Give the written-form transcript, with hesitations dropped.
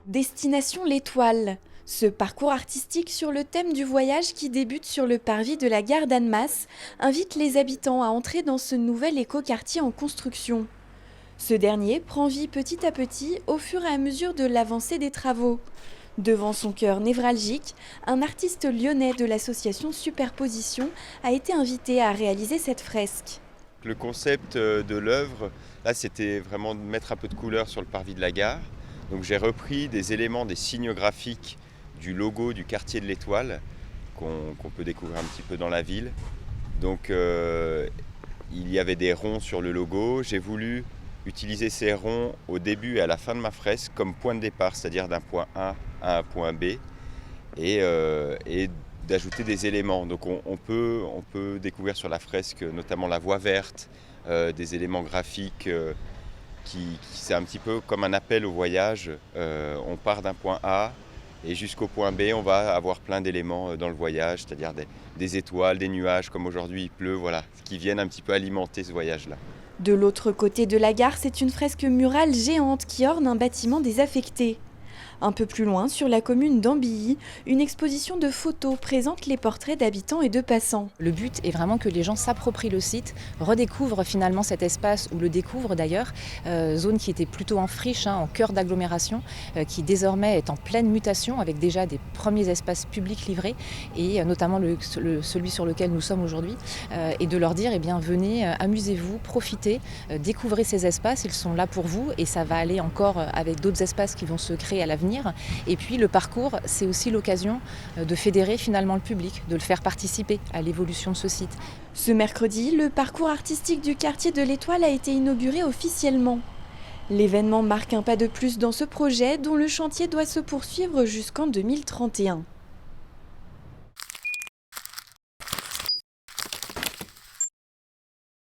Destination l'Étoile. Ce parcours artistique sur le thème du voyage qui débute sur le parvis de la gare d'Annemasse invite les habitants à entrer dans ce nouvel écoquartier en construction. Ce dernier prend vie petit à petit au fur et à mesure de l'avancée des travaux. Devant son cœur névralgique, un artiste lyonnais de l'association Superposition a été invité à réaliser cette fresque. Le concept de l'œuvre, là, c'était vraiment de mettre un peu de couleur sur le parvis de la gare. Donc j'ai repris des éléments, des signes graphiques du logo du quartier de l'Étoile qu'on peut découvrir un petit peu dans la ville. Donc il y avait des ronds sur le logo. J'ai voulu utiliser ces ronds au début et à la fin de ma fresque comme point de départ, c'est-à-dire d'un point A à un point B et d'ajouter des éléments. Donc on peut découvrir sur la fresque notamment la voie verte, des éléments graphiques qui c'est un petit peu comme un appel au voyage. On part d'un point A et jusqu'au point B, on va avoir plein d'éléments dans le voyage, c'est-à-dire des étoiles, des nuages, comme aujourd'hui il pleut, voilà, qui viennent un petit peu alimenter ce voyage-là. De l'autre côté de la gare, c'est une fresque murale géante qui orne un bâtiment désaffecté. Un peu plus loin, sur la commune d'Ambilly, une exposition de photos présente les portraits d'habitants et de passants. Le but est vraiment que les gens s'approprient le site, redécouvrent finalement cet espace, ou le découvrent d'ailleurs, zone qui était plutôt en friche, en cœur d'agglomération, qui désormais est en pleine mutation avec déjà des premiers espaces publics livrés et notamment celui sur lequel nous sommes aujourd'hui, et de leur dire eh bien, venez, amusez-vous, profitez, découvrez ces espaces, ils sont là pour vous et ça va aller encore avec d'autres espaces qui vont se créer à l'avenir. Et puis le parcours, c'est aussi l'occasion de fédérer finalement le public, de le faire participer à l'évolution de ce site. Ce mercredi, le parcours artistique du quartier de l'Étoile a été inauguré officiellement. L'événement marque un pas de plus dans ce projet dont le chantier doit se poursuivre jusqu'en 2031.